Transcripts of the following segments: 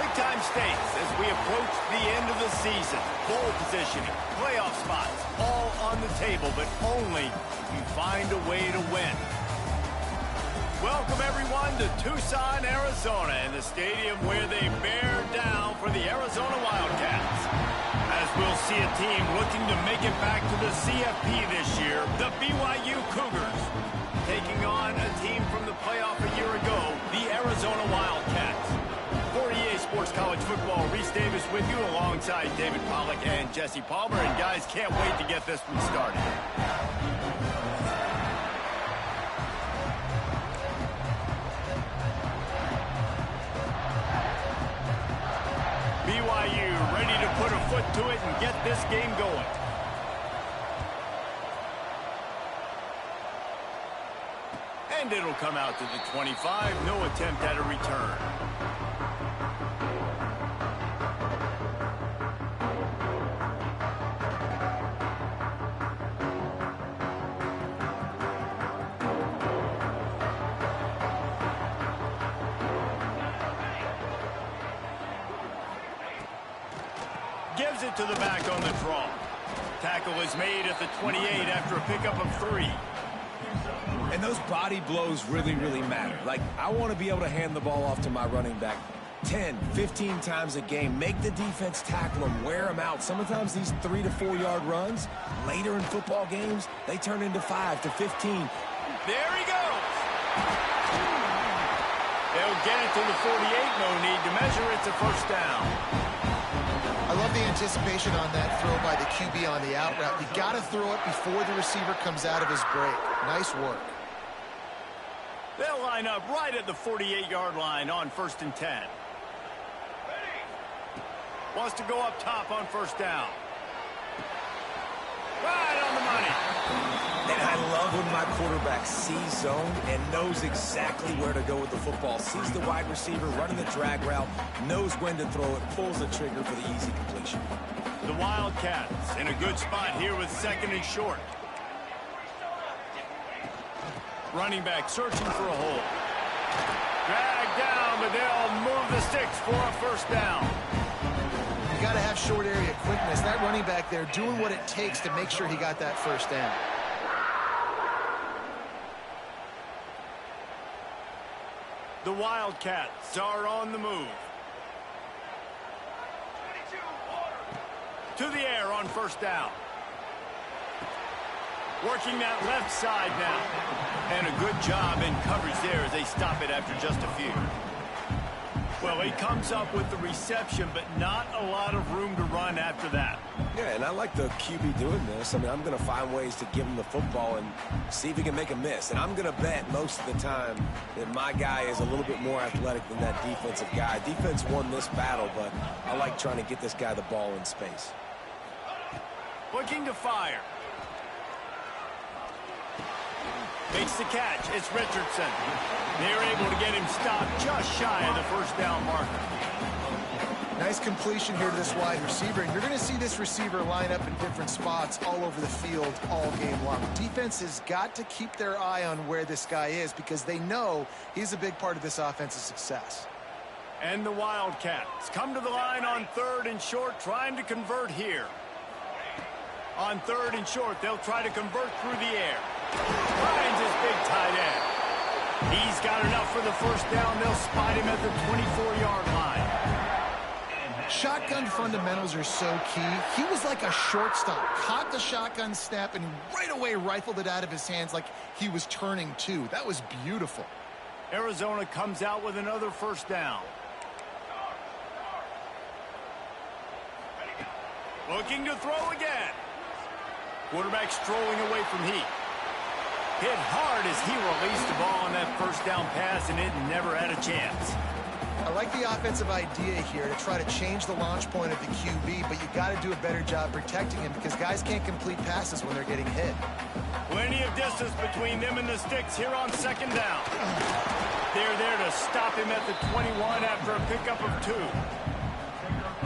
Big-time stakes as we approach the end of the season. Bowl positioning, playoff spots, all on the table, but only if you find a way to win. Welcome, everyone, to Tucson, Arizona, and the stadium where they bear down for the Arizona Wildcats. As we'll see a team looking to make it back to the CFP this year, the BYU Cougars, taking on a team from the playoff a year ago, the Arizona Wildcats. For EA Sports College Football, Reese Davis with you alongside David Pollack and Jesse Palmer. And guys, can't wait to get this one started. BYU ready to put a foot to it and get this game going. And it'll come out to the 25. No attempt at a return. Gives it to the back on the draw. Tackle is made at the 28 after a pickup of 3. And those body blows really, really matter. Like, I want to be able to hand the ball off to my running back 10, 15 times a game. Make the defense tackle them, wear them out. Sometimes these 3 to 4 yard runs, later in football games, they turn into 5 to 15. There he goes. They'll get it to the 48. No need to measure. It's a first down. I love the anticipation on that throw by the QB on the out route. You got to throw it before the receiver comes out of his break. Nice work. They'll line up right at the 48-yard line on 1st and 10. Wants to go up top on first down. Right on the money. And I love when my quarterback sees zone and knows exactly where to go with the football. Sees the wide receiver running the drag route, knows when to throw it, pulls the trigger for the easy completion. The Wildcats in a good spot here with 2nd and short. Running back searching for a hole. Drag down, but they'll move the sticks for a first down. You got to have short area quickness. That running back there doing what it takes to make sure he got that first down. The Wildcats are on the move. To the air on first down. Working that left side now. And a good job in coverage there as they stop it after just a few. Well, he comes up with the reception, but not a lot of room to run after that. Yeah, and I like the QB doing this. I mean, I'm going to find ways to give him the football and see if he can make a miss. And I'm going to bet most of the time that my guy is a little bit more athletic than that defensive guy. Defense won this battle, but I like trying to get this guy the ball in space. Looking to fire. Makes the catch. It's Richardson. They're able to get him stopped just shy of the first down marker. Nice completion here to this wide receiver. And you're going to see this receiver line up in different spots all over the field all game long. Defense has got to keep their eye on where this guy is because they know he's a big part of this offense's success. And the Wildcats come to the line on 3rd and short, trying to convert here. On 3rd and short, they'll try to convert through the air. Finds his big tight end. He's got enough for the first down. They'll spot him at the 24-yard line. Shotgun fundamentals are so key. He was like a shortstop. Caught the shotgun snap and right away rifled it out of his hands like he was turning two. That was beautiful. Arizona comes out with another first down. Looking to throw again. Quarterback strolling away from heat. Hit hard as he released the ball on that first down pass, and it never had a chance. I like the offensive idea here to try to change the launch point of the QB, but you got to do a better job protecting him because guys can't complete passes when they're getting hit. Plenty of distance between them and the sticks here on 2nd down. They're there to stop him at the 21 after a pickup of 2.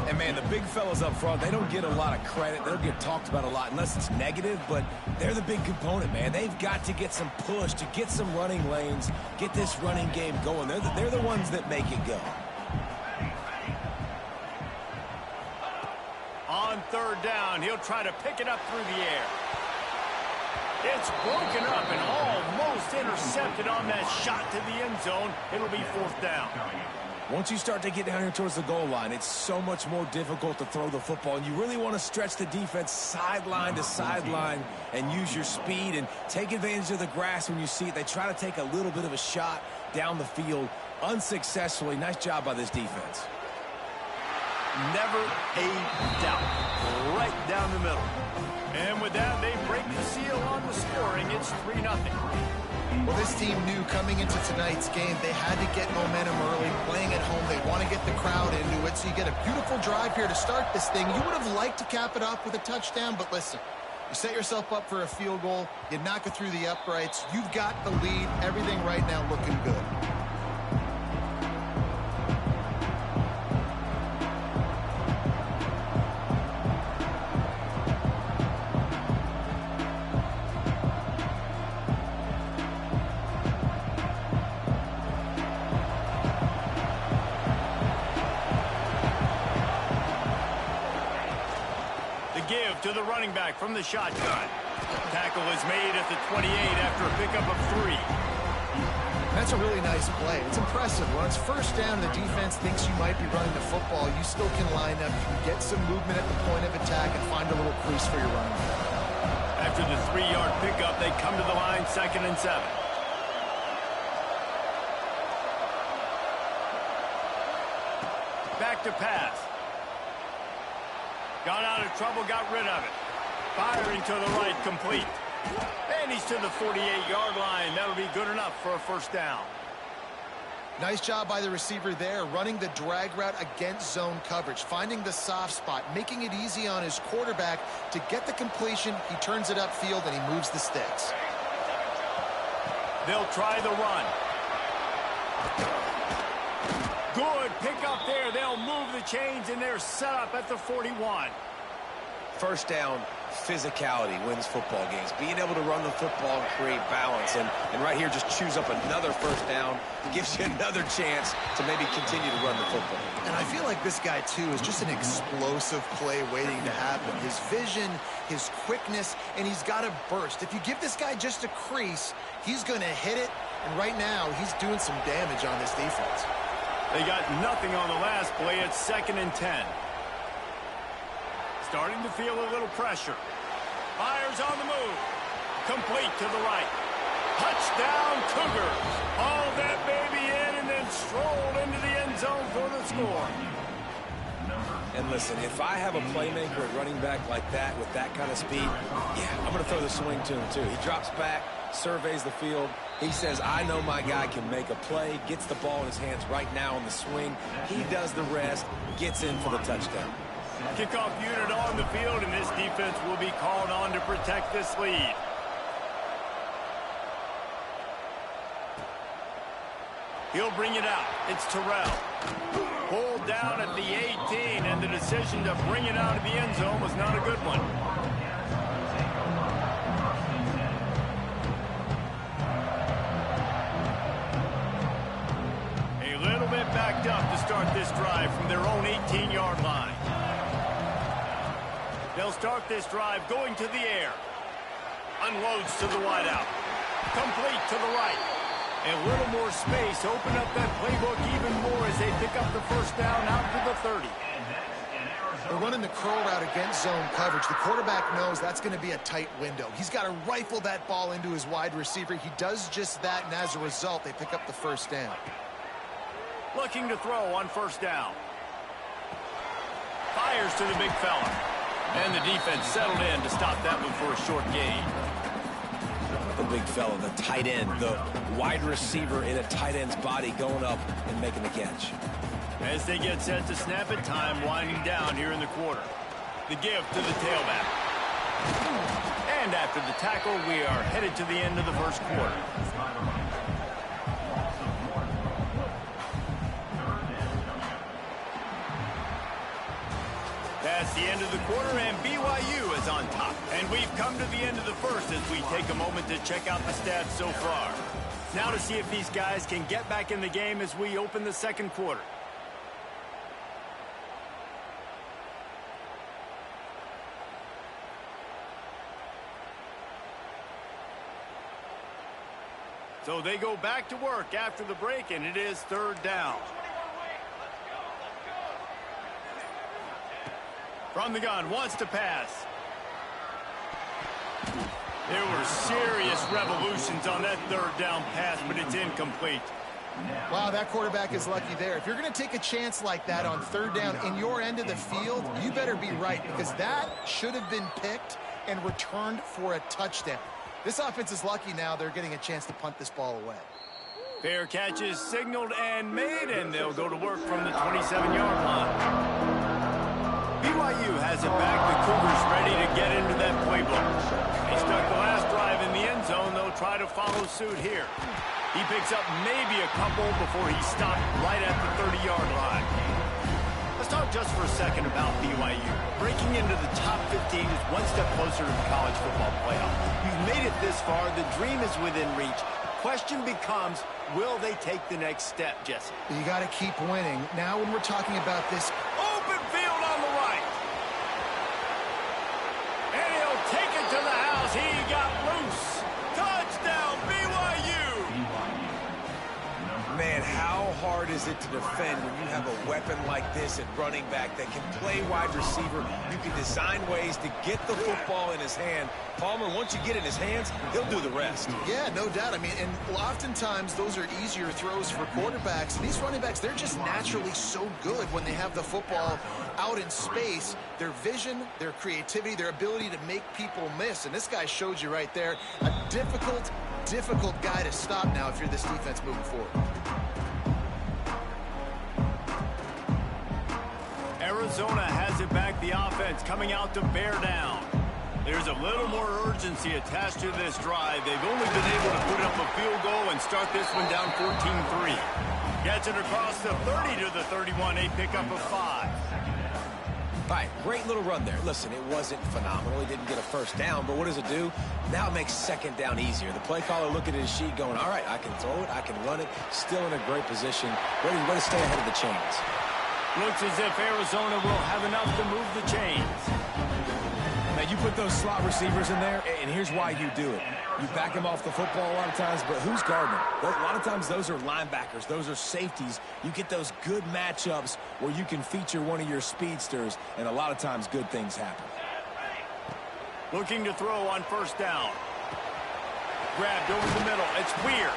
And, man, the big fellas up front, they don't get a lot of credit. They don't get talked about a lot unless it's negative, but they're the big component, man. They've got to get some push, to get some running lanes, get this running game going. They're the ones that make it go. third down. He'll try to pick it up through the air. It's broken up and almost intercepted on that shot to the end zone. It'll be fourth down. Once you start to get down here towards the goal line, it's so much more difficult to throw the football. And you really want to stretch the defense sideline to sideline and use your speed and take advantage of the grass when you see it. They try to take a little bit of a shot down the field unsuccessfully. Nice job by this defense. Never a doubt. Right down the middle. And with that, they break the seal on the scoring. It's 3-0. Well, this team knew coming into tonight's game they had to get momentum early, playing at home. They want to get the crowd into it, so you get a beautiful drive here to start this thing. You would have liked to cap it off with a touchdown, but listen, you set yourself up for a field goal, you knock it through the uprights, you've got the lead, everything right now looking good. To the running back from the shotgun. Tackle is made at the 28 after a pickup of 3. That's a really nice play. It's impressive. When it's first down and the defense thinks you might be running the football, you still can line up. You can get some movement at the point of attack and find a little crease for your running back. After the 3-yard pickup, they come to the line, 2nd and 7. Back to pass. Got out of trouble, got rid of it. Firing to the right, complete. And he's to the 48-yard line. That'll be good enough for a first down. Nice job by the receiver there, running the drag route against zone coverage, finding the soft spot, making it easy on his quarterback to get the completion. He turns it upfield, and he moves the sticks. They'll try the run. Good pick up there. They'll move the chains, and they're set up at the 41. First down, physicality wins football games. Being able to run the football and create balance. And right here, just choose up another first down. Gives you another chance to maybe continue to run the football. And I feel like this guy, too, is just an explosive play waiting to happen. His vision, his quickness, and he's got a burst. If you give this guy just a crease, he's going to hit it. And right now, he's doing some damage on this defense. They got nothing on the last play. It's 2nd and 10. Starting to feel a little pressure. Fires on the move. Complete to the right. Touchdown, Cougars. All that baby in and then strolled into the end zone for the score. And listen, if I have a playmaker at running back like that with that kind of speed, yeah, I'm going to throw the swing to him too. He drops back, surveys the field. He says, I know my guy can make a play, gets the ball in his hands right now on the swing. He does the rest, gets in for the touchdown. Kickoff unit on the field, and this defense will be called on to protect this lead. He'll bring it out. It's Terrell. Pulled down at the 18, and the decision to bring it out of the end zone was not a good one. A little bit backed up to start this drive from their own 18-yard line. They'll start this drive going to the air. Unloads to the wideout. Complete to the right. A little more space. Open up that playbook even more as they pick up the first down out to the 30. They're running the curl route against zone coverage. The quarterback knows that's going to be a tight window. He's got to rifle that ball into his wide receiver. He does just that, and as a result, they pick up the first down. Looking to throw on first down. Fires to the big fella. And the defense settled in to stop that one for a short gain. The big fella, the tight end, the wide receiver in a tight end's body going up and making the catch. As they get set to snap it, time winding down here in the quarter. The give to the tailback. And after the tackle, we are headed to the end of the first quarter. That's the end of the quarter, and BYU is on top. And we've come to the end of the first as we take a moment to check out the stats so far. Now to see if these guys can get back in the game as we open the second quarter. So they go back to work after the break, and it is third down. From the gun, wants to pass. There were serious revolutions on that third down pass, but it's incomplete. Wow, that quarterback is lucky there. If you're going to take a chance like that on third down in your end of the field, you better be right, because that should have been picked and returned for a touchdown. This offense is lucky now they're getting a chance to punt this ball away. Fair catch is signaled and made, and they'll go to work from the 27-yard line. BYU has it back. The Cougars ready to get into that playbook. They stuck the last drive in the end zone. They'll try to follow suit here. He picks up maybe a couple before he stopped right at the 30-yard line. Let's talk just for a second about BYU. Breaking into the top 15 is one step closer to the college football playoff. You've made it this far. The dream is within reach. Question becomes, will they take the next step, Jesse? You got to keep winning. Now when we're talking about this open field on the right. And he'll take it to the house. He got loose. Touchdown, BYU. Man, how hard is it to defend when you have a weapon like this at running back that can play wide receiver? You can design ways to get the football in his hand. Palmer, once you get it in his hands, he'll do the rest. Yeah, no doubt. I mean, and oftentimes those are easier throws for quarterbacks. These running backs, they're just naturally so good when they have the football out in space. Their vision, their creativity, their ability to make people miss. And this guy showed you right there, a difficult guy to stop now if you're this defense moving forward. Arizona has it back, the offense coming out to bear down. There's a little more urgency attached to this drive. They've only been able to put up a field goal and start this one down 14-3. Gets it across the 30 to the 31. A pickup of 5. All right, great little run there. Listen, it wasn't phenomenal. He didn't get a first down, but what does it do? Now it makes second down easier. The play caller looking at his sheet going, all right, I can throw it, I can run it. Still in a great position. Ready to stay ahead of the chains. Looks as if Arizona will have enough to move the chains. Now, you put those slot receivers in there, and here's why you do it. You back them off the football a lot of times, but who's guarding them? A lot of times those are linebackers. Those are safeties. You get those good matchups where you can feature one of your speedsters, and a lot of times good things happen. Looking to throw on first down. Grabbed over the middle. It's Weir.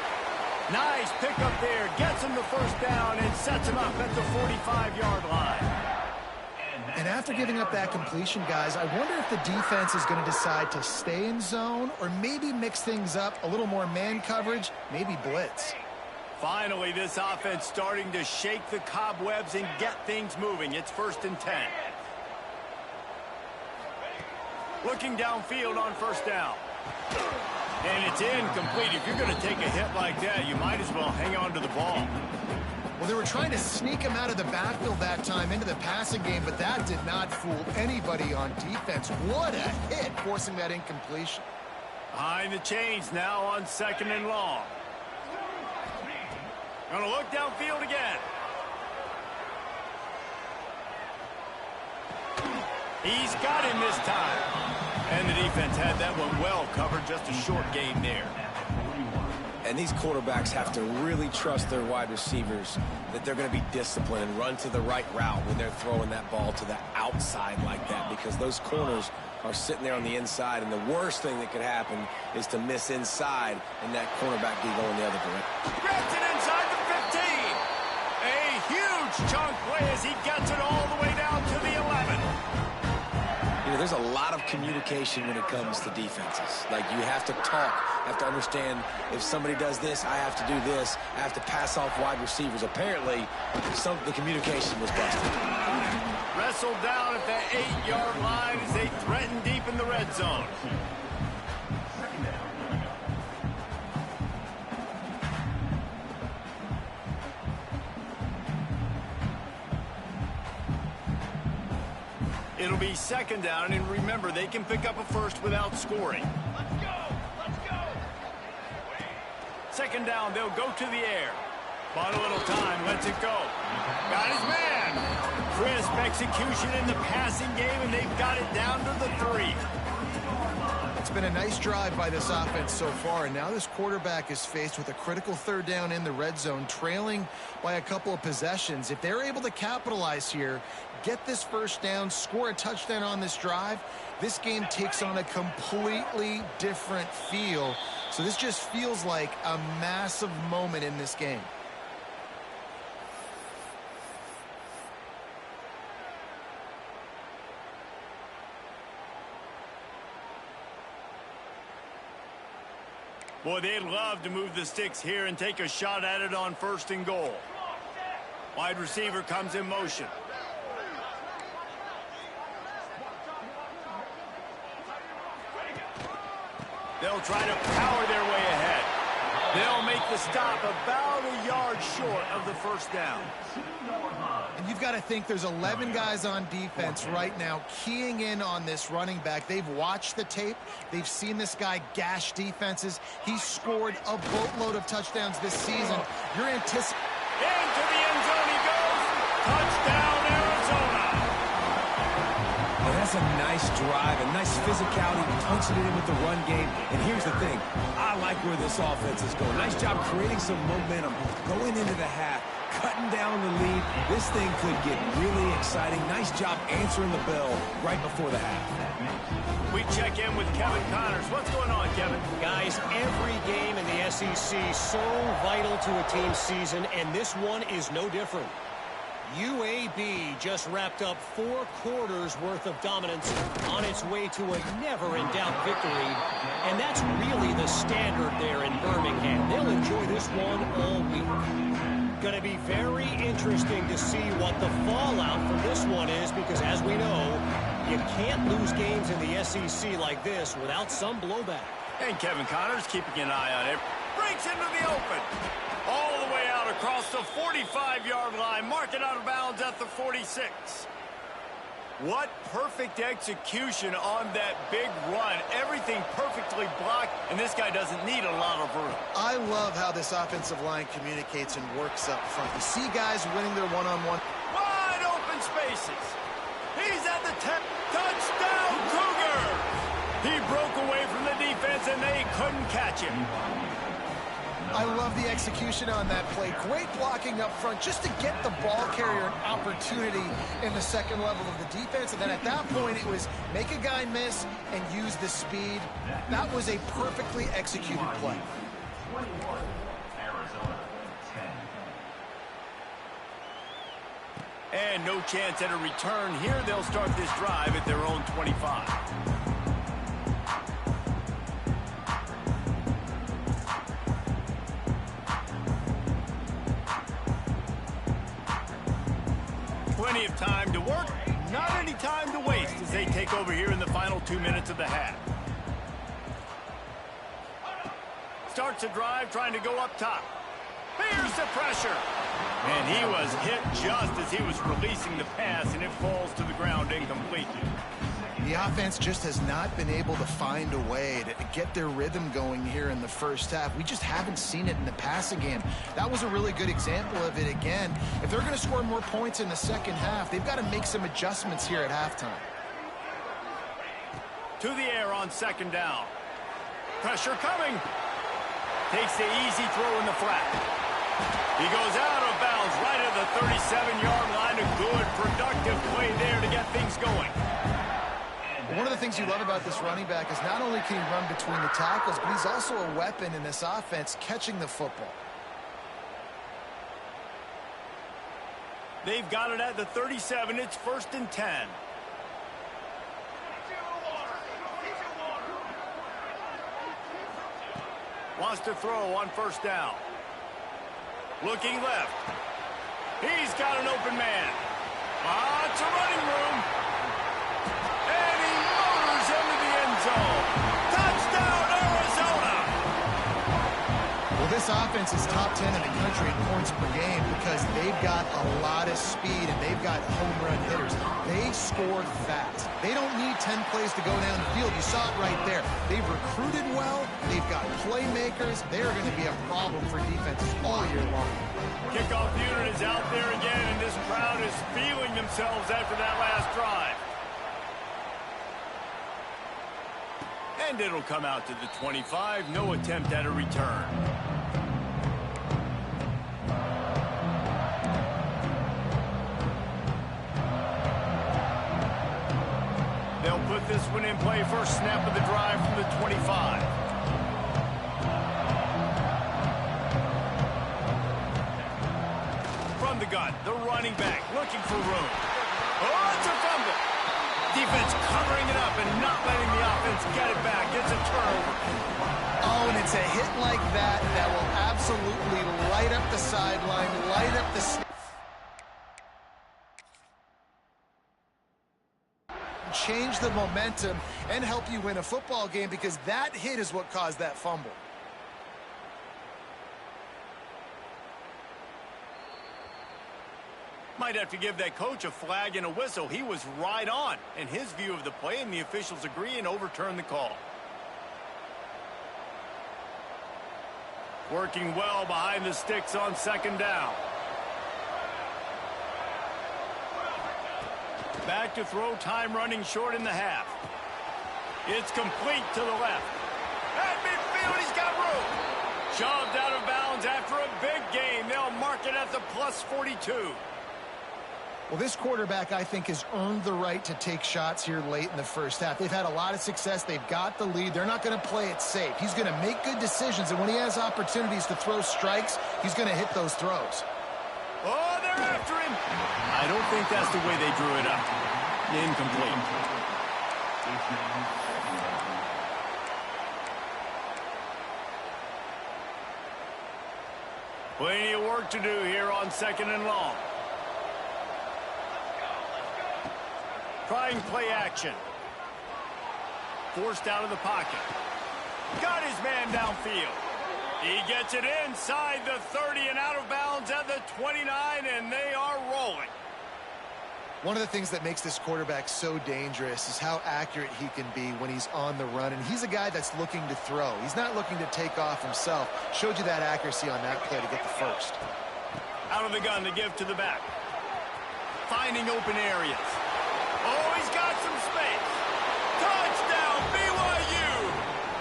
Nice pickup there. Gets him the first down and sets him up at the 45-yard line. And after giving up that completion, guys, I wonder if the defense is going to decide to stay in zone or maybe mix things up, a little more man coverage, maybe blitz. Finally, this offense starting to shake the cobwebs and get things moving. It's 1st and 10. Looking downfield on first down. And it's incomplete. If you're going to take a hit like that, you might as well hang on to the ball. Well, they were trying to sneak him out of the backfield that time into the passing game, but that did not fool anybody on defense. What a hit, forcing that incompletion. Behind the chains now on 2nd and long. Gonna look downfield again. He's got him this time. And the defense had that one well covered. Just a short gain there. And these quarterbacks have to really trust their wide receivers that they're going to be disciplined and run to the right route when they're throwing that ball to the outside like that, because those corners are sitting there on the inside, and the worst thing that could happen is to miss inside and that cornerback be going the other direction. Grabs it inside the 15. A huge chunk play as he gets it all the way down to the 11. You know, there's a lot of communication when it comes to defenses. Like, you have to talk, have to understand if somebody does this, I have to do this, I have to pass off wide receivers. Apparently, the communication was busted. Wrestled down at the 8-yard line as they threaten deep in the red zone. It'll be 2nd down, and remember, they can pick up a first without scoring. Let's go! Let's go! 2nd down, they'll go to the air. Bought a little time, lets it go. Got his man. Crisp execution in the passing game, and they've got it down to the 3. It's been a nice drive by this offense so far, and now this quarterback is faced with a critical third down in the red zone, trailing by a couple of possessions. If they're able to capitalize here, get this first down, score a touchdown on this drive, this game takes on a completely different feel. So this just feels like a massive moment in this game. Boy, they'd love to move the sticks here and take a shot at it on 1st and goal. Wide receiver comes in motion. They'll try to power their way ahead. They'll make the stop about a yard short of the first down. And you've got to think there's 11 guys on defense right now keying in on this running back. They've watched the tape. They've seen this guy gash defenses. He's scored a boatload of touchdowns this season. You're anticipating. Into the end zone he goes. Touchdown, Arizona. Oh, that's a nice drive, a nice physicality, punching it in with the run game. And here's the thing. I like where this offense is going. Nice job creating some momentum, going into the half, cutting down the lead. This thing could get really exciting. Nice job answering the bell right before the half. We check in with Kevin Connors. What's going on, Kevin? Guys, every game in the SEC so vital to a team's season, and this one is no different. UAB just wrapped up 4 quarters worth of dominance on its way to a never-in-doubt victory, and that's really the standard there in Birmingham. They'll enjoy this one all week. Going to be very interesting to see what the fallout from this one is, because as we know, you can't lose games in the SEC like this without some blowback. And Kevin Connors keeping an eye on it. Breaks into the open. All the way out across the 45-yard line. Mark it out of bounds at the 46. What perfect execution on that big run. Everything perfectly blocked, and this guy doesn't need a lot of room. I love how this offensive line communicates and works up front. You see guys winning their one-on-one. Wide open spaces. He's at the 10. Touchdown, Cougars! He broke away from the defense, and they couldn't catch him. I love the execution on that play. Great blocking up front just to get the ball carrier an opportunity in the second level of the defense. And then at that point, it was make a guy miss and use the speed. That was a perfectly executed play. And no chance at a return here. They'll start this drive at their own 25. Plenty of time to work, not any time to waste as they take over here in the final 2 minutes of the half. Starts a drive trying to go up top. Here's the pressure. And he was hit just as he was releasing the pass, and it falls to the ground incomplete. The offense just has not been able to find a way to get their rhythm going here in the first half. We just haven't seen it in the passing game. That was a really good example of it again. If they're going to score more points in the second half, they've got to make some adjustments here at halftime. To the air on 2nd down. Pressure coming. Takes the easy throw in the flat. He goes out of bounds right at the 37-yard line. A good, productive play there to get things going. One of the things you love about this running back is not only can he run between the tackles, but he's also a weapon in this offense catching the football. They've got it at the 37. It's 1st and 10. Wants to throw on 1st down. Looking left. He's got an open man. Lots of running room. And he motors into the end zone. Touchdown, Arizona! Well, this offense is top 10 in the country in points per game because they've got a lot of speed and they've got home run hitters. They score fast. They don't need 10 plays to go down the field. You saw it right there. They've recruited well. They've got playmakers. They're going to be a problem for defenses all year long. Kickoff unit is out there again, and this crowd is feeling themselves after that last drive. And it'll come out to the 25. No attempt at a return. They'll put this one in play. First snap of the drive from the 25. From the gun, the running back looking for room. Oh, it's a fumble. Defense covering it up and not letting the offense get it back. It's a turnover. Oh, and it's a hit like that that will absolutely light up the sideline, light up the change the momentum and help you win a football game, because that hit is what caused that fumble. Might have to give that coach a flag and a whistle. He was right on in his view of the play, and the officials agree and overturn the call. Working well behind the sticks on second down. Back to throw, time running short in the half. It's complete to the left. At midfield, he's got room. Shoved out of bounds after a big game. They'll mark it at the plus 42. Well, this quarterback, I think, has earned the right to take shots here late in the first half. They've had a lot of success. They've got the lead. They're not going to play it safe. He's going to make good decisions, and when he has opportunities to throw strikes, he's going to hit those throws. Oh, they're after him. I don't think that's the way they drew it up. Incomplete. Plenty of work to do here on second and long. Trying play action. Forced out of the pocket. Got his man downfield. He gets it inside the 30 and out of bounds at the 29, and they are rolling. One of the things that makes this quarterback so dangerous is how accurate he can be when he's on the run. And he's a guy that's looking to throw. He's not looking to take off himself. Showed you that accuracy on that play to get the first. Out of the gun to give to the back. Finding open areas. Oh, he's got some space. Touchdown, BYU.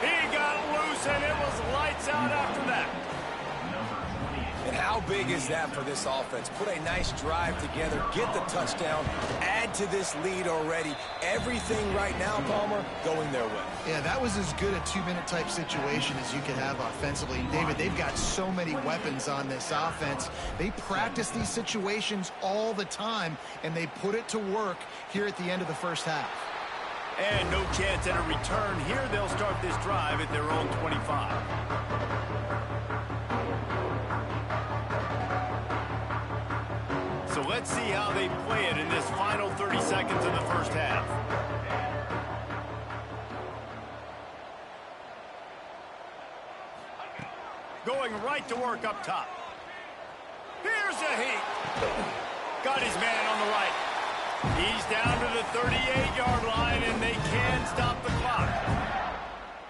He got loose, and it was lights out after that. And how big is that for this offense? Put a nice drive together, get the touchdown, add to this lead already. Everything right now, Palmer, going their way. Yeah, that was as good a two-minute type situation as you could have offensively. David, they've got so many weapons on this offense. They practice these situations all the time, and they put it to work here at the end of the first half. And no chance at a return here. They'll start this drive at their own 25. So let's see how they play it in this final 30 seconds of the first half. Going right to work up top. Here's a heat. Got his man on the right. He's down to the 38-yard line, and they can stop the clock.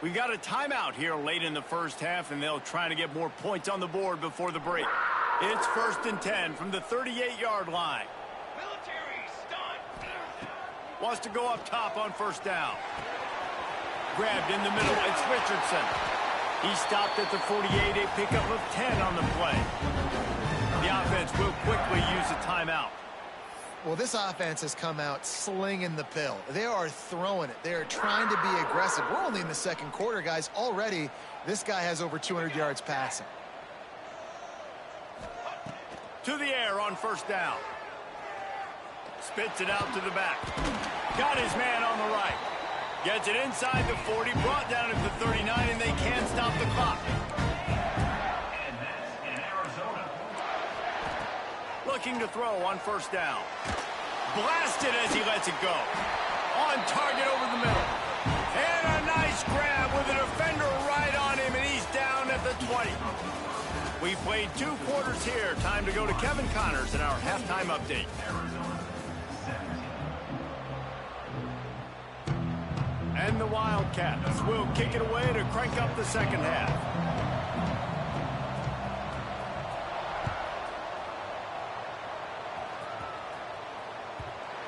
We got a timeout here late in the first half, and they'll try to get more points on the board before the break. It's 1st and 10 from the 38-yard line. Wants to go up top on first down. Grabbed in the middle. It's Richardson. He stopped at the 48, a pickup of 10 on the play. The offense will quickly use a timeout. Well, this offense has come out slinging the pill. They are throwing it. They are trying to be aggressive. We're only in the second quarter, guys. Already, this guy has over 200 yards passing. To the air on first down. Spits it out to the back. Got his man on the right. Gets it inside the 40, brought down at the 39, and they can't stop the clock. Looking to throw on first down. Blasted as he lets it go. On target over the middle. And a nice grab with a defender right on him, and he's down at the 20. We played 2 quarters here. Time to go to Kevin Connors in our halftime update. And the Wildcats will kick it away to crank up the second half.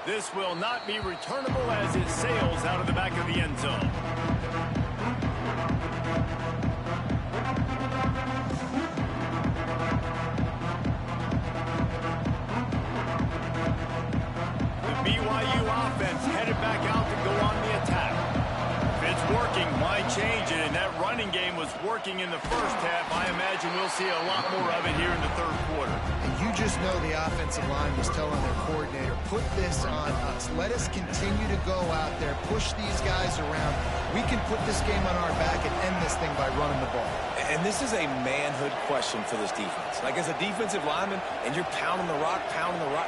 This will not be returnable as it sails out of the back of the end zone. back out to go on the attack. If it's working, why change it? And that running game was working in the first half. I imagine we'll see a lot more of it here in the third quarter. And you just know the offensive line was telling their coordinator, put this on us. Let us continue to go out there, push these guys around. We can put this game on our back and end this thing by running the ball. And this is a manhood question for this defense. Like, as a defensive lineman, and you're pounding the rock,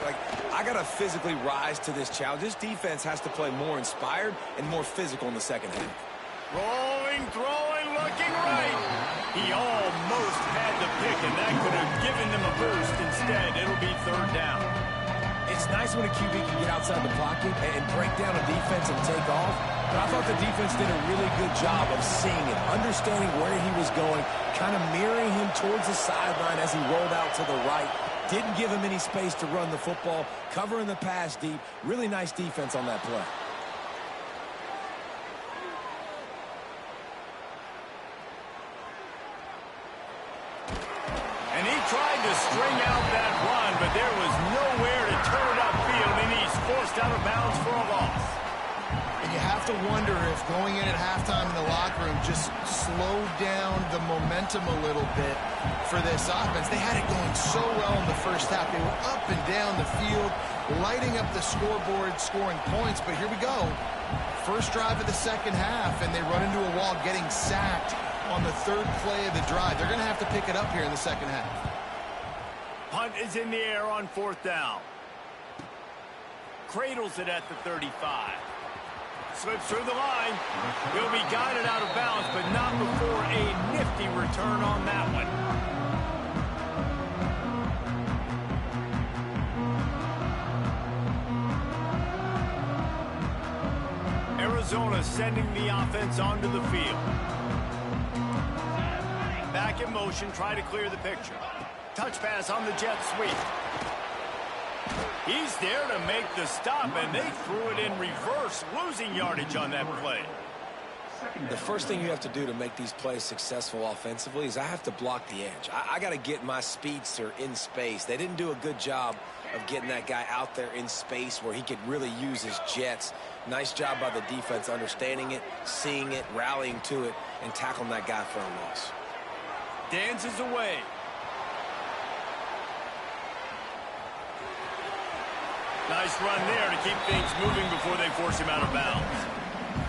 like, I got to physically rise to this challenge. This defense has to play more inspired and more physical in the second half. Rolling, throwing, looking right. He almost had the pick, and that could have given them a boost. Instead, it'll be third down. It's nice when a QB can get outside the pocket and break down a defense and take off. But I thought the defense did a really good job of seeing it, understanding where he was going, kind of mirroring him towards the sideline as he rolled out to the right. Didn't give him any space to run the football, covering the pass deep. Really nice defense on that play. And he tried to string out that run, but there was nowhere to turn it upfield, and he's forced out of bounds for a loss. And you have to wonder if going in at halftime in the locker room just slowed down the momentum a little bit for this offense. They had it going so well in the first half. They were up and down the field, lighting up the scoreboard, scoring points. But here we go. First drive of the second half, and they run into a wall, getting sacked on the third play of the drive. They're going to have to pick it up here in the second half. Punt is in the air on fourth down. Cradles it at the 35. Slips through the line. He'll be guided out of bounds, but not before a nifty return on that one. Arizona sending the offense onto the field. Back in motion, try to clear the picture. Touch pass on the jet sweep. He's there to make the stop, and they threw it in reverse, losing yardage on that play. The first thing you have to do to make these plays successful offensively is I have to block the edge. I got to get my speedster in space. They didn't do a good job of getting that guy out there in space where he could really use his jets. Nice job by the defense understanding it, seeing it, rallying to it, and tackling that guy for a loss. Dances away. Nice run there to keep things moving before they force him out of bounds.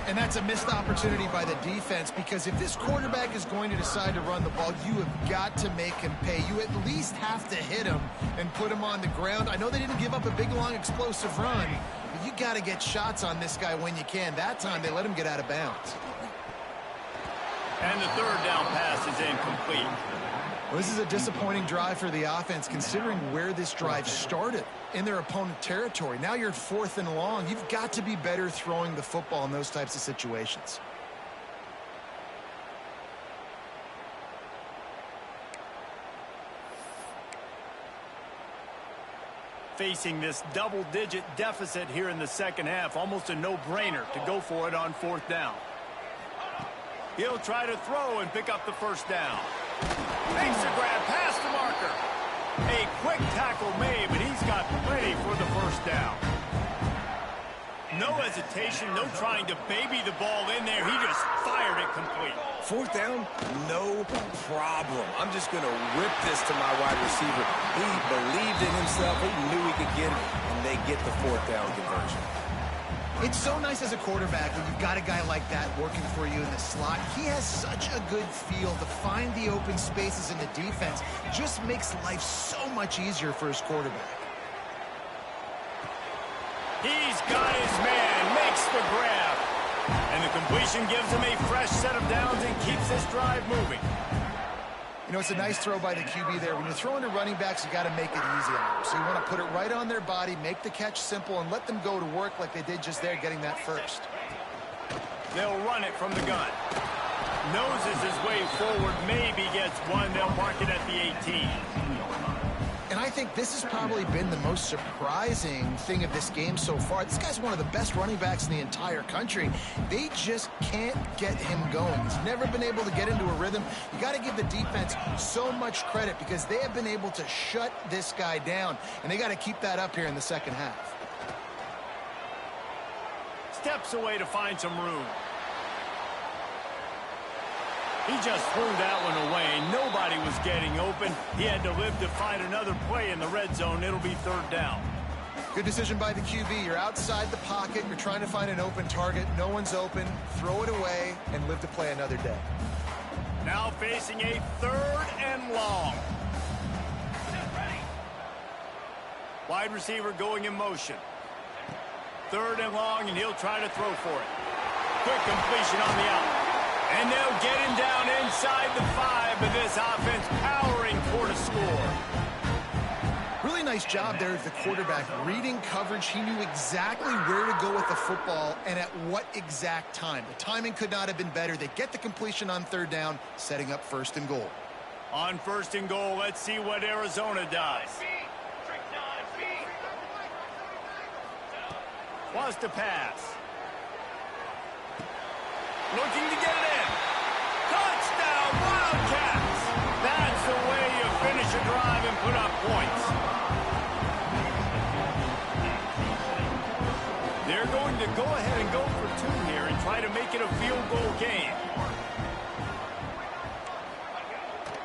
And that's a missed opportunity by the defense, because if this quarterback is going to decide to run the ball, you have got to make him pay. You at least have to hit him and put him on the ground. I know they didn't give up a big, long, explosive run, but you got to get shots on this guy when you can. That time they let him get out of bounds. And the third down pass is incomplete. Well, this is a disappointing drive for the offense, considering where this drive started, in their opponent territory. Now you're 4th and long. You've got to be better throwing the football in those types of situations. Facing this double-digit deficit here in the second half, almost a no-brainer to go for it on fourth down. He'll try to throw and pick up the first down. Makes the grab past the marker. A quick tackle made, but he's got plenty for the first down. No hesitation, no trying to baby the ball in there. He just fired it complete. Fourth down, no problem. I'm just going to rip this to my wide receiver. He believed in himself. He knew he could get it, and they get the fourth down conversion. It's so nice as a quarterback when you've got a guy like that working for you in the slot. He has such a good feel to find the open spaces in the defense. Just makes life so much easier for his quarterback. He's got his man, makes the grab. And the completion gives him a fresh set of downs and keeps this drive moving. You know, it's a nice throw by the QB there. When you're throwing to running backs, you got to make it easy on them. So you want to put it right on their body, make the catch simple, and let them go to work like they did just there, getting that first. They'll run it from the gun. Noses his way forward, maybe gets one. They'll mark it at the 18. And I think this has probably been the most surprising thing of this game so far. This guy's one of the best running backs in the entire country. They just can't get him going. He's never been able to get into a rhythm. You got to give the defense so much credit because they have been able to shut this guy down, and they got to keep that up here in the second half. steps away to find some room. He just threw that one away. Nobody was getting open. He had to live to find another play in the red zone. It'll be third down. Good decision by the QB. You're outside the pocket. You're trying to find an open target. No one's open. Throw it away and live to play another day. Now facing a third and long. Wide receiver going in motion. Third and long, and he'll try to throw for it. Quick completion on the out. And they'll get him down inside the 5, but this offense powering toward a score. Really nice job there of the quarterback. Reading coverage, he knew exactly where to go with the football and at what exact time. The timing could not have been better. They get the completion on third down, setting up first and goal. On first and goal, let's see what Arizona does. Wants to pass. Looking to get it in. Touchdown, Wildcats! That's the way you finish a drive and put up points. They're going to go ahead and go for 2 here and try to make it a field goal game.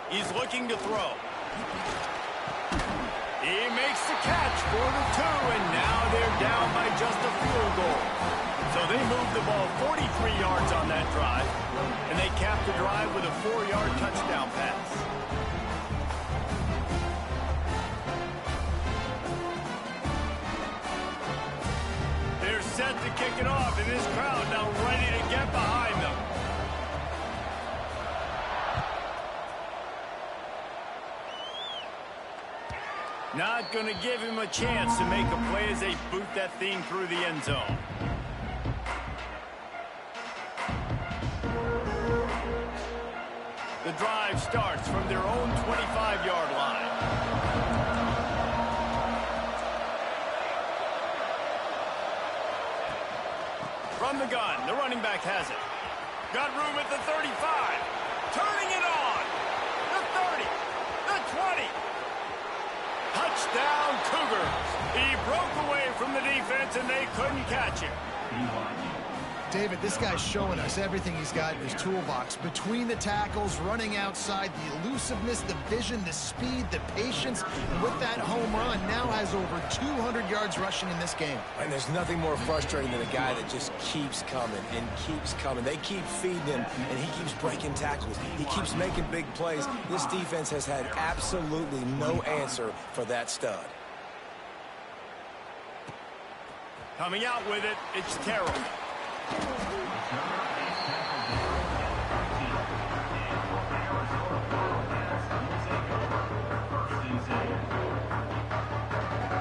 He's looking to throw. He makes the catch for the 2, and now they're down by just a field goal. So they move the ball 43 yards on that drive, and they cap the drive with a 4-yard touchdown pass. They're set to kick it off, and this crowd now ready to get behind them. Not going to give him a chance to make a play as they boot that thing through the end zone. The drive starts from their own 25-yard line. From the gun, the running back has it. Got room at the 35. Turning it on. The 30. The 20. Touchdown, Cougars. He broke away from the defense, and they couldn't catch him. David, this guy's showing us everything he's got in his toolbox. Between the tackles, running outside, the elusiveness, the vision, the speed, the patience. And with that home run, now has over 200 yards rushing in this game. And there's nothing more frustrating than a guy that just keeps coming and keeps coming. They keep feeding him, and he keeps breaking tackles. He keeps making big plays. This defense has had absolutely no answer for that stud. Coming out with it, it's Terrell.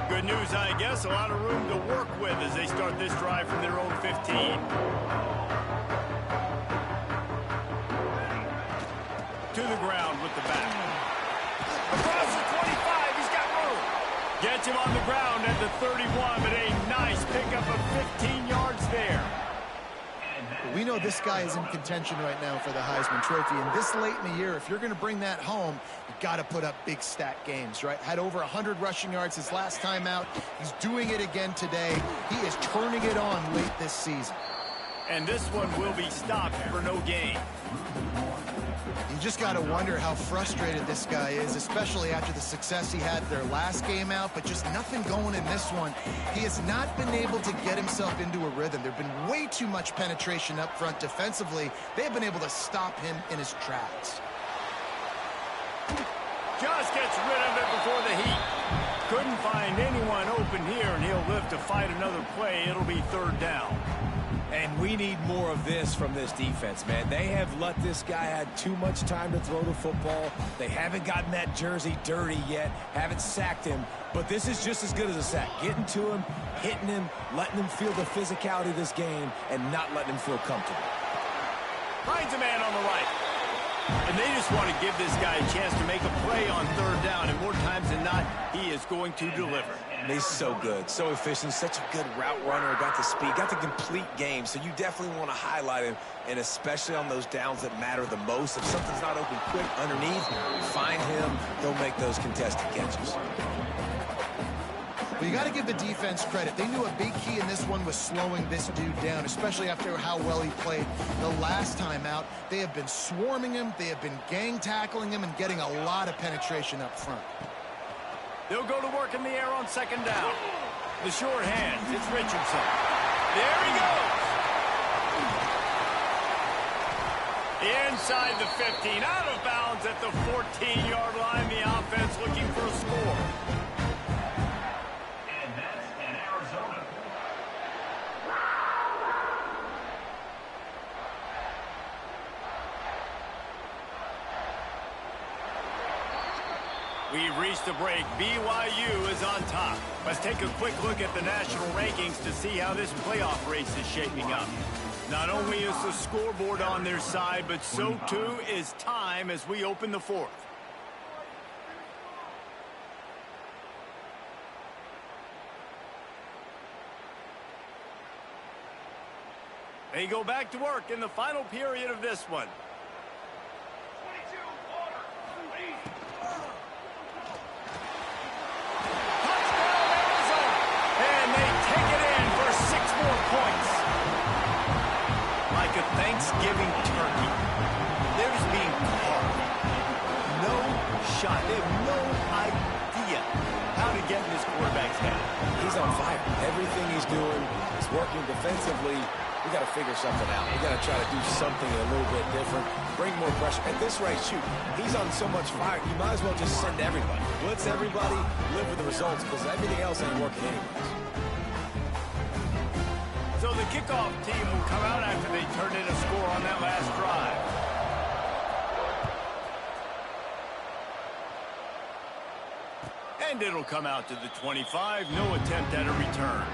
Good news, I guess. A lot of room to work with as they start this drive from their own 15. To the ground with the back. Across the 25, he's got room. Gets him on the ground at the 31, but a nice pickup of 15 yards there. We know this guy is in contention right now for the Heisman Trophy, and this late in the year, if you're going to bring that home, you've got to put up big stat games, right? Had over 100 rushing yards his last time out. He's doing it again today. He is turning it on late this season. And this one will be stopped for no gain. You just got to wonder how frustrated this guy is, especially after the success he had their last game out, but just nothing going in this one. He has not been able to get himself into a rhythm. There's been way too much penetration up front defensively. They have been able to stop him in his tracks. Just gets rid of it before the heat. Couldn't find anyone open here, and he'll live to fight another play. It'll be third down. And we need more of this from this defense, man. They have let this guy have too much time to throw the football. They haven't gotten that jersey dirty yet, haven't sacked him. But this is just as good as a sack. Getting to him, hitting him, letting him feel the physicality of this game, and not letting him feel comfortable. Finds a man on the right. And they just want to give this guy a chance to make a play on third down, and more times than not, he is going to deliver. He's so good, so efficient, such a good route runner, got the speed, got the complete game, so you definitely want to highlight him, and especially on those downs that matter the most. If something's not open quick underneath, find him, they'll make those contested catches. Well, you got to give the defense credit. They knew a big key in this one was slowing this dude down, especially after how well he played the last time out. They have been swarming him. They have been gang tackling him and getting a lot of penetration up front. They'll go to work in the air on second down. The short hands, it's Richardson. There he goes. Inside the 15, out of bounds at the 14-yard line. The offense looking for a score. And that's in Arizona. We've reached a break. BYU is on top. Let's take a quick look at the national rankings to see how this playoff race is shaping up. Not only is the scoreboard on their side, but so too is time as we open the fourth. They go back to work in the final period of this one. Thanksgiving turkey. They're just being carved. No shot. They have no idea how to get in this quarterback's head. He's on fire. Everything he's doing is working defensively. We got to figure something out. We got to try to do something a little bit different. Bring more pressure. At this rate, shoot, he's on so much fire. You might as well just send everybody. Blitz everybody. Live with the results because everything else ain't working anyways. So the kickoff team will come out after they turn in a score on that last drive. And it'll come out to the 25. No attempt at a return.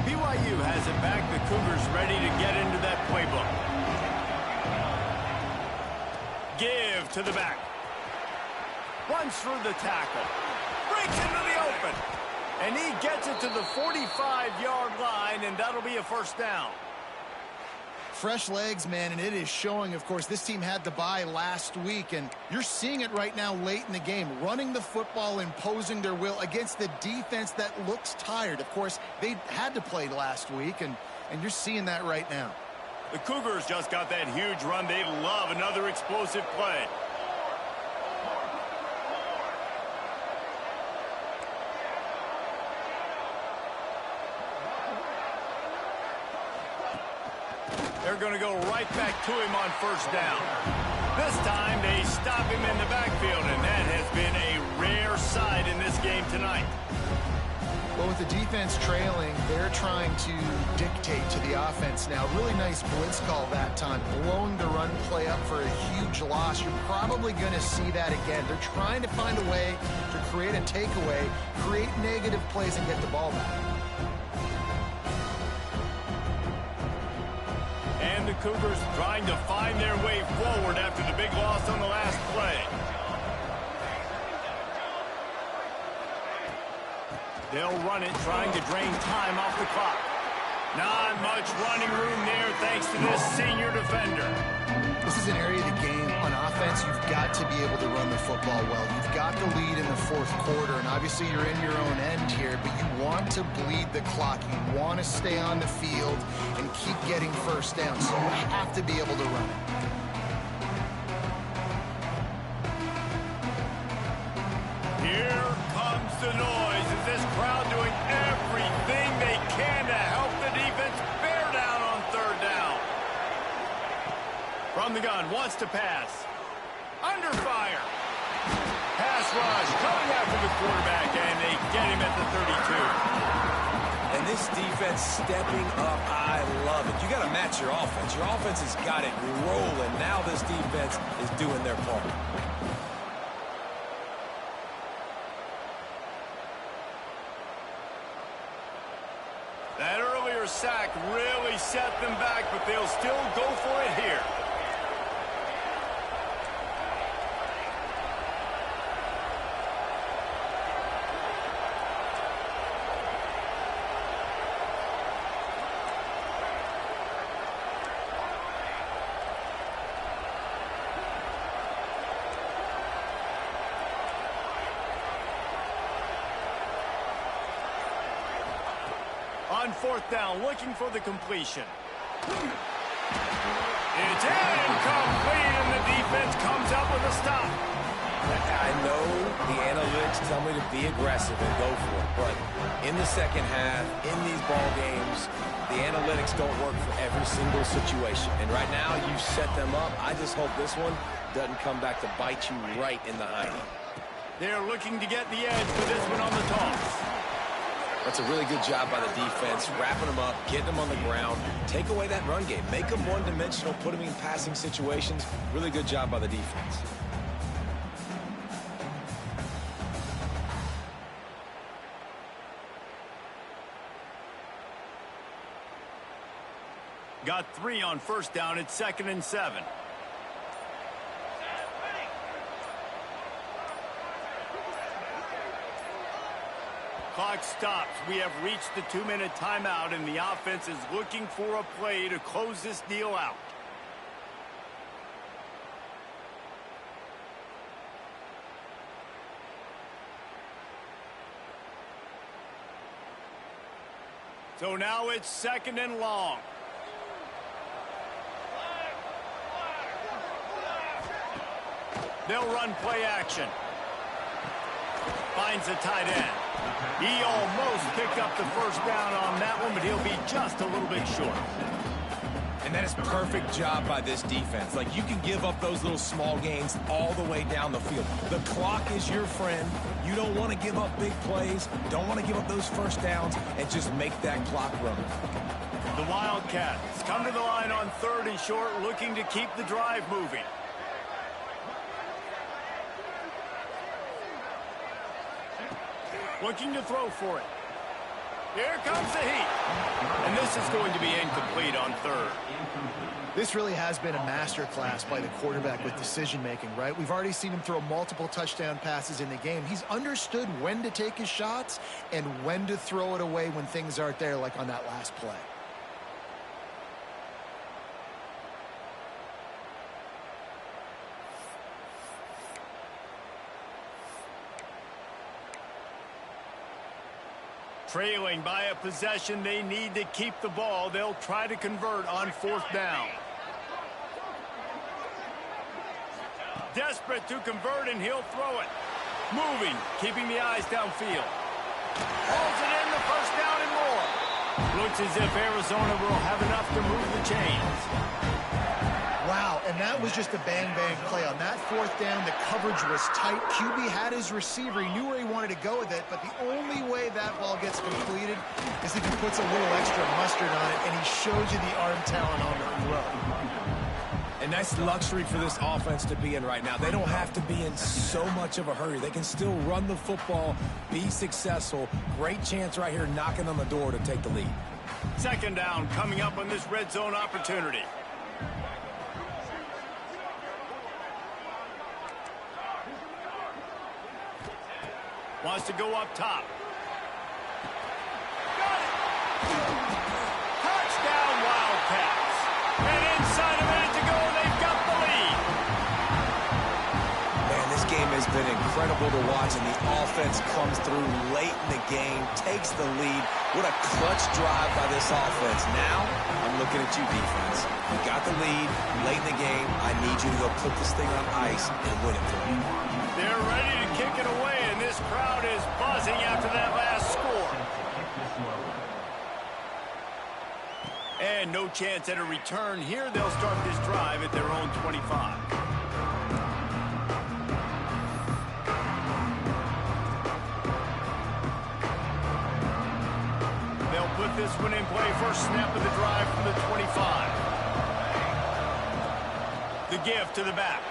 BYU has it back. The Cougars ready to get into that playbook. Give to the back. Runs through the tackle. Breaks into the open. And he gets it to the 45-yard line, and that'll be a first down. Fresh legs, man, and it is showing, of course. This team had the bye last week, and you're seeing it right now late in the game. Running the football, imposing their will against the defense that looks tired. Of course, they had to play last week, and you're seeing that right now. The Cougars just got that huge run. They love another explosive play. They're going to go right back to him on first down. This time they stop him in the backfield, and that has been a rare sight in this game tonight. Well, with the defense trailing, they're trying to dictate to the offense now. Really nice blitz call that time, blowing the run play up for a huge loss. You're probably going to see that again. They're trying to find a way to create a takeaway, create negative plays, and get the ball back. And the Cougars trying to find their way forward after the big loss on the last play. They'll run it, trying to drain time off the clock. Not much running room there thanks to this senior defender. This is an area of the game on offense. You've got to be able to run the football well. You've got the lead in the fourth quarter, and obviously you're in your own end here, but you want to bleed the clock. You want to stay on the field and keep getting first down, so you have to be able to run it. Here comes the noise. Is this crowd doing everything they can to help the defense bear down on third down? From the gun, wants to pass. Under fire. Pass rush, coming after the quarterback, and they get him at the 32. And this defense stepping up, I love it. You got to match your offense. Your offense has got it rolling. Now this defense is doing their part. That earlier sack really set them back, but they'll still go for it here. on fourth down, looking for the completion. It's incomplete, and the defense comes up with a stop. I know the analytics tell me to be aggressive and go for it, but in the second half, in these ball games, the analytics don't work for every single situation. And right now, you set them up. I just hope this one doesn't come back to bite you right in the hiney. They're looking to get the edge for this one on the toss. That's a really good job by the defense, wrapping them up, getting them on the ground, take away that run game, make them one-dimensional, put them in passing situations. Really good job by the defense. Got 3 on first down. It's 2nd and 7. Clock stops. We have reached the 2-minute timeout, and the offense is looking for a play to close this deal out. So now it's 2nd and long. They'll run play action. Finds a tight end. He almost picked up the first down on that one, but he'll be just a little bit short. And that is perfect job by this defense. Like, you can give up those little small gains all the way down the field. The clock is your friend. You don't want to give up big plays. Don't want to give up those first downs, and just make that clock run. The Wildcats come to the line on 3rd and short, looking to keep the drive moving. Looking to throw for it. Here comes the heat. And this is going to be incomplete on 3rd. This really has been a masterclass by the quarterback with decision-making, right? We've already seen him throw multiple touchdown passes in the game. He's understood when to take his shots and when to throw it away when things aren't there, like on that last play. Trailing by a possession, they need to keep the ball. They'll try to convert on 4th down. Desperate to convert, and he'll throw it. Moving, keeping the eyes downfield. Holds it in, the first down and more. Looks as if Arizona will have enough to move the chains. Wow, and that was just a bang-bang play. On that 4th down, the coverage was tight. QB had his receiver. He knew where he wanted to go with it, but the only way that ball gets completed is if he puts a little extra mustard on it, and he shows you the arm talent on the throw. And that's luxury for this offense to be in right now. They don't have to be in so much of a hurry. They can still run the football, be successful. Great chance right here knocking on the door to take the lead. 2nd down coming up on this red zone opportunity. Wants to go up top. Got it! Touchdown, Wildcats. And inside a minute to go, they've got the lead. Man, this game has been incredible to watch, and the offense comes through late in the game, takes the lead. What a clutch drive by this offense. Now, I'm looking at you, defense. You got the lead late in the game. I need you to go put this thing on ice and win it for me. They're ready to kick it away, and this crowd is buzzing after that last score. And no chance at a return here. They'll start this drive at their own 25. They'll put this one in play. First snap of the drive from the 25. The give to the back.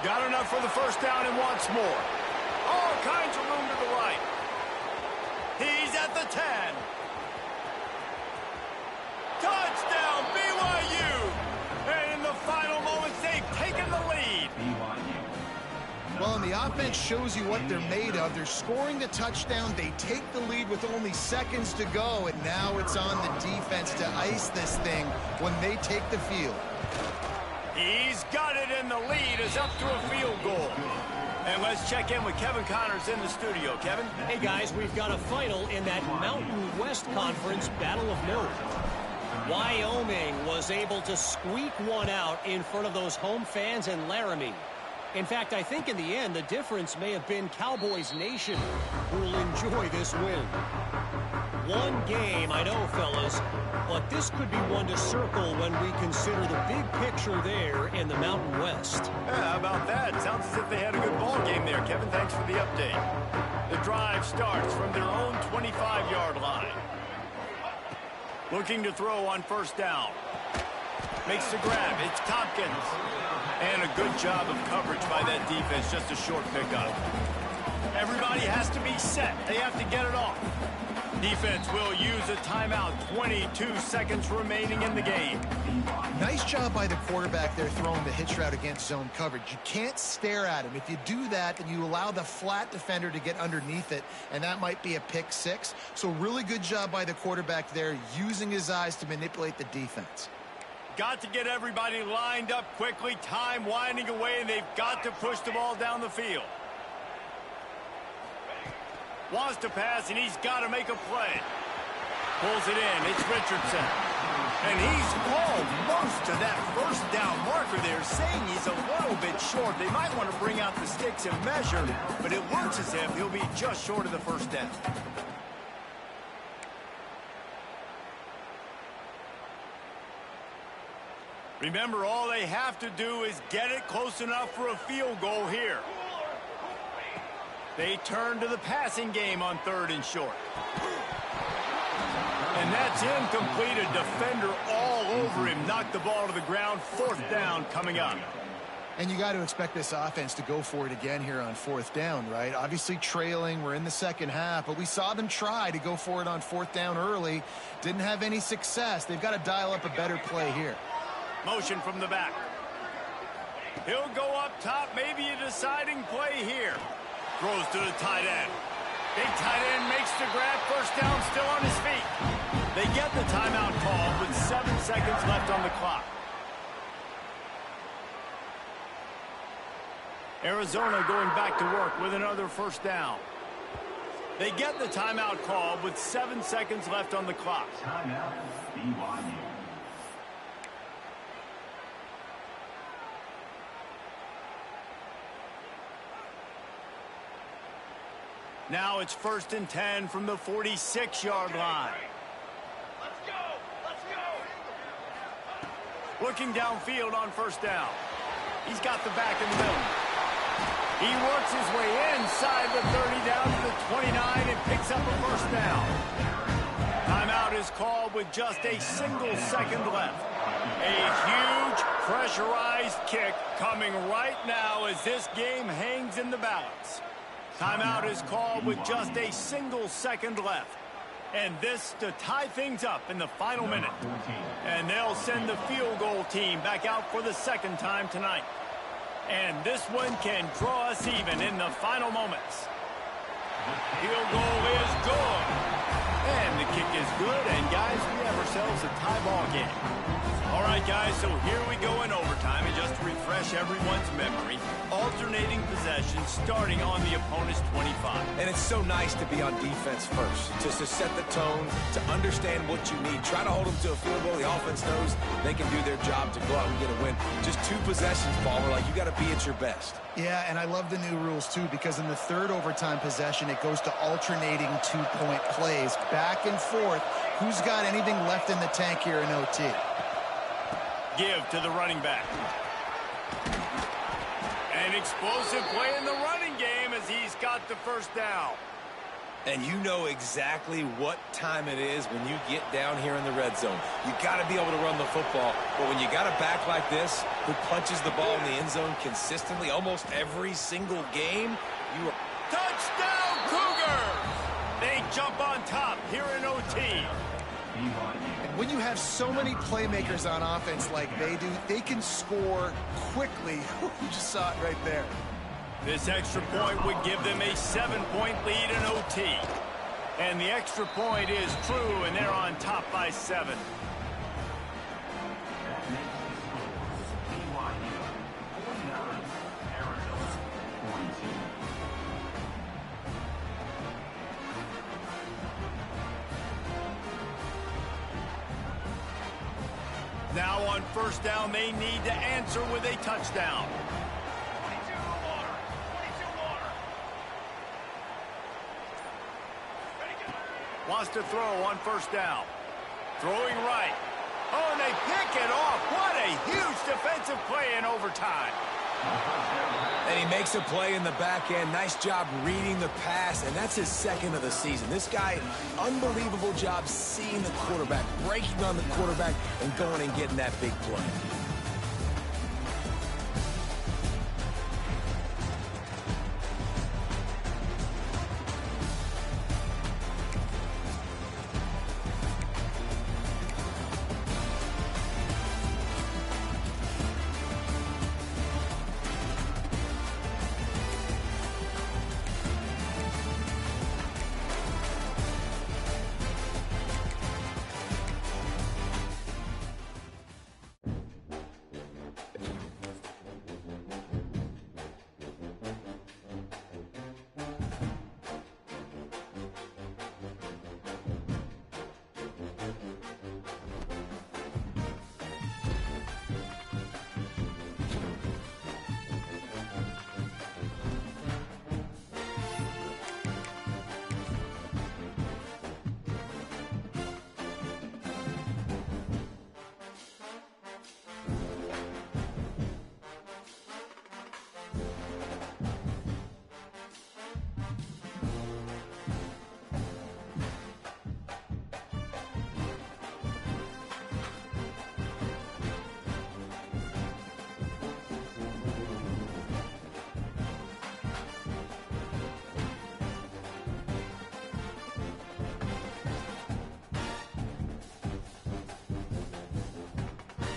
Got enough for the first down and wants more. All kinds of room to the right. He's at the 10. Touchdown, BYU! And in the final moments, they've taken the lead. Well, and the offense shows you what they're made of. They're scoring the touchdown. They take the lead with only seconds to go, and now it's on the defense to ice this thing when they take the field. He's got it, and the lead is up to a field goal. And let's check in with Kevin Connors in the studio. Kevin? Hey, guys, we've got a final in that Mountain West Conference battle of note. Wyoming was able to squeak one out in front of those home fans in Laramie. In fact, I think in the end, the difference may have been Cowboys Nation who will enjoy this win. One game, I know, fellas, but this could be one to circle when we consider the big picture there in the Mountain West. Yeah, how about that? Sounds as if they had a good ball game there, Kevin. Thanks for the update. The drive starts from their own 25-yard line. Looking to throw on first down. Makes the grab. It's Tompkins. And a good job of coverage by that defense. Just a short pickup. Everybody has to be set. They have to get it off. Defense will use a timeout. 22 seconds remaining in the game. Nice job by the quarterback there throwing the hitch route against zone coverage. You can't stare at him. If you do that, then you allow the flat defender to get underneath it, and that might be a pick six. So really good job by the quarterback there, using his eyes to manipulate the defense. Got to get everybody lined up quickly. Time winding away, and they've got to push the ball down the field. Wants to pass, and he's got to make a play. Pulls it in. It's Richardson. And he's called most of that first down marker there, saying he's a little bit short. They might want to bring out the sticks and measure, but it looks as if he'll be just short of the first down. Remember, all they have to do is get it close enough for a field goal here. They turn to the passing game on third and short. And that's incomplete. A defender all over him. Knocked the ball to the ground. Fourth down coming up. And you got to expect this offense to go for it again here on fourth down, right? Obviously trailing. We're in the second half, but we saw them try to go for it on fourth down early. Didn't have any success. They've got to dial up a better play here. Motion from the back. He'll go up top. Maybe a deciding play here. Throws to the tight end. Big tight end makes the grab. First down, still on his feet. They get the timeout call with 7 seconds left on the clock. Arizona going back to work with another first down. They get the timeout call with 7 seconds left on the clock. Timeout, BYU. Now it's 1st and 10 from the 46-yard line. Let's go! Let's go! Looking downfield on first down. He's got the back in the middle. He works his way inside the 30 down to the 29 and picks up a first down. Timeout is called with just a single second left. A huge pressurized kick coming right now as this game hangs in the balance. Timeout is called with just a single second left. And this to tie things up in the final minute. And they'll send the field goal team back out for the second time tonight. And this one can draw us even in the final moments. Field goal is good. And the kick is good. And guys, we have ourselves a tie ball game. All right, guys, so here we go in overtime. And just to refresh everyone's memory, alternating possessions starting on the opponent's 25. And it's so nice to be on defense first, just to set the tone, to understand what you need. Try to hold them to a field goal. The offense knows they can do their job to go out and get a win. Just 2 possessions, Palmer. Like, you got to be at your best. Yeah, and I love the new rules, too, because in the third overtime possession, it goes to alternating 2-point plays. Back and forth. Who's got anything left in the tank here in OT? Give to the running back. An explosive play in the running game as he's got the first down. And you know exactly what time it is when you get down here in the red zone. You got to be able to run the football. But when you got a back like this who punches the ball in the end zone consistently almost every single game, you are... Touchdown, Cougars! They jump on top here in OT. When you have so many playmakers on offense like they do, they can score quickly. You just saw it right there. This extra point would give them a 7-point lead in OT. And the extra point is true, and they're on top by 7. BYU 49, Arizona 42. Now on first down, they need to answer with a touchdown. 22 water. 22 water. Ready, go. Wants to throw on first down. Throwing right. Oh, and they pick it off. What a huge defensive play in overtime. And he makes a play in the back end. Nice job reading the pass, and that's his second of the season. This guy, unbelievable job seeing the quarterback, breaking on the quarterback, and going and getting that big play.